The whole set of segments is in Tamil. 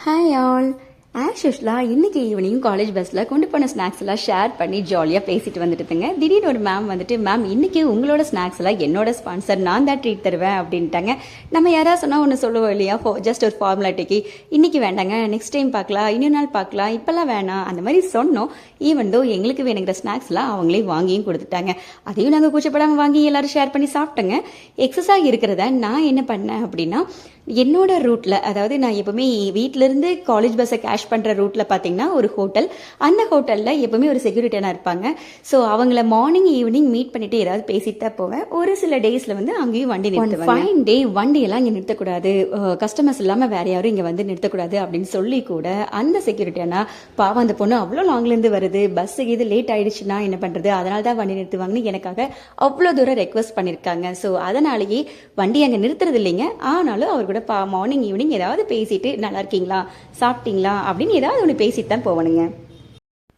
Hi all. ஆஸ் யூஸ்வலாக இன்னைக்கு ஈவினிங் காலேஜ் பஸ்ஸில் கொண்டு போன ஸ்நாக்ஸ் எல்லாம் ஷேர் பண்ணி ஜாலியாக பேசிட்டு வந்துட்டுங்க. திடீர்னு ஒரு மேம் வந்துட்டு, மேம் இன்னைக்கு உங்களோட ஸ்நாக்ஸ் எல்லாம் என்னோட ஸ்பான்சர், நான் தான் ட்ரீட் தருவேன் அப்படின்ட்டாங்க. நம்ம யாராவது சொன்னால் ஒன்று சொல்லுவோம் இல்லையா, ஜஸ்ட் ஒரு ஃபார்முலாட்டிக்கு இன்னைக்கு வேண்டாங்க, நெக்ஸ்ட் டைம் பார்க்கலாம், இன்னொரு நாள் பார்க்கலாம், இப்போல்லாம் வேணாம் அந்த மாதிரி சொன்னோம். ஈவன் தோ எங்களுக்கு வேணுங்கிற ஸ்நாக்ஸ்லாம் அவங்களே வாங்கியும் கொடுத்துட்டாங்க. அதையும் நாங்கள் கூச்சப்படாமல் வாங்கி எல்லாரும் ஷேர் பண்ணி சாப்பிட்டோங்க. எக்ஸஸாக இருக்கிறத நான் என்ன பண்ணேன் அப்படின்னா, என்னோட ரூட்டில், அதாவது நான் எப்பவுமே வீட்டிலேருந்து காலேஜ் பஸ்ஸை கேஷ் பண்ணுற ரூட்டில் பார்த்தீங்கன்னா ஒரு ஹோட்டல், அந்த ஹோட்டலில் எப்பவுமே ஒரு செக்யூரிட்டியாக இருப்பாங்க. ஸோ அவங்கள மார்னிங் ஈவினிங் மீட் பண்ணிட்டு ஏதாவது பேசிட்டு தான் போவேன். ஒரு சில டேஸில் வந்து அங்கேயும் வண்டி நிறுத்துவேன். ஃபைன் டே வண்டியெல்லாம் இங்கே நிறுத்தக்கூடாது, கஸ்டமர்ஸ் இல்லாமல் வேற யாரும் இங்கே வந்து நிறுத்தக்கூடாது அப்படின்னு சொல்லி கூட அந்த செக்யூரிட்டியானா, பாவம் அந்த பொண்ணு அவ்வளோ லாங்லேருந்து வருது, பஸ்ஸு இது லேட் ஆயிடுச்சுன்னா என்ன பண்ணுறது, அதனால தான் வண்டி நிறுத்துவாங்கன்னு எனக்காக அவ்வளோ தூரம் ரெக்வஸ்ட் பண்ணியிருக்காங்க. ஸோ அதனாலேயே வண்டி அங்கே நிறுத்துறது இல்லைங்க. ஆனாலும் அவர் கூட மார்னிங் ஈவினிங் ஏதாவது பேசிட்டு, நல்லா இருக்கீங்களா, சாப்பிட்டீங்களா அப்படின்னு ஏதாவது ஒன்று பேசிட்டு தான் போவனுங்க.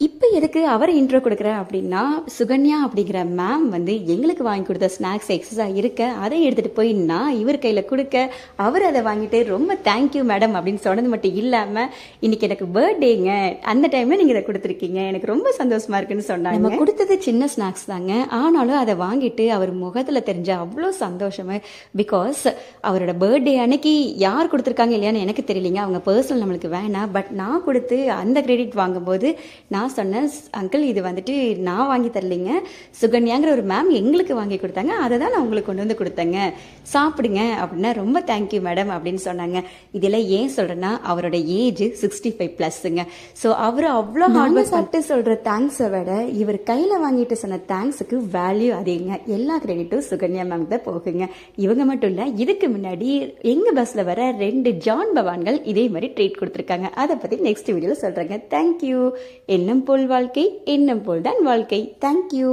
இப்போ எதுக்கு அவரை இன்ட்ரோ கொடுக்குறேன் அப்படின்னா, சுகன்யா அப்படிங்கிற மேம் வந்து எங்களுக்கு வாங்கி கொடுத்த ஸ்நாக்ஸ் எக்ஸஸாக இருக்க அதை எடுத்துகிட்டு போய் நான் இவர் கையில் கொடுக்க, அவர் அதை வாங்கிட்டு ரொம்ப தேங்க்யூ மேடம் அப்படின்னு சொன்னது மட்டும் இல்லாமல், இன்னைக்கு எனக்கு பர்த்டேங்க, அந்த டைமில் நீங்கள் இதை கொடுத்துருக்கீங்க, எனக்கு ரொம்ப சந்தோஷமா இருக்குன்னு சொன்னாங்க. நம்ம கொடுத்தது சின்ன ஸ்நாக்ஸ் தாங்க, ஆனாலும் அதை வாங்கிட்டு அவர் முகத்தில் தெரிஞ்ச அவ்வளோ சந்தோஷமே. பிகாஸ் அவரோட பர்த்டே அன்னைக்கு யார் கொடுத்துருக்காங்க இல்லையான்னு எனக்கு தெரியலிங்க, அவங்க பர்சனல் நம்மளுக்கு வேணாம். பட் நான் கொடுத்து அந்த கிரெடிட் வாங்கும்போது நான் சொன்னேன், அங்கிள் இது வந்துட்டு நான் வாங்கி தரலைங்க, சுகன்யாங்கிற ஒரு மேம் எங்களுக்கு வாங்கி கொடுத்தாங்க, அதை தான் நான் உங்களுக்கு கொண்டு வந்து கொடுத்தேங்க, சாப்பிடுங்க அப்படின்னா ரொம்ப தேங்க்யூ மேடம் அப்படின்னு சொன்னாங்க. இதெல்லாம் ஏன் சொல்றேன்னா, அவரோட ஏஜ் 65+ங்க. ஸோ அவர் அவ்வளோ ஹார்ட் ஒர்க் பண்ணிட்டு சொல்ற தேங்க்ஸை விட இவர் கையில் வாங்கிட்டு சொன்ன தேங்க்ஸுக்கு வேல்யூ அதிகங்க. எல்லா கிரெடிட்டும் சுகன்யா மேம் தான் போகுங்க. இவங்க மட்டும் இல்லை, இதுக்கு முன்னாடி எங்கள் பஸ்ஸில் வர 2 ஜான் பவான்கள் இதே மாதிரி ட்ரீட் கொடுத்துருக்காங்க. அதை பற்றி நெக்ஸ்ட் வீடியோவில் சொல்கிறேங்க. தேங்க்யூ. எண்ணம் போல் வாழ்க்கை, எண்ணம் போல் தான் வாழ்க்கை. தேங்க்யூ.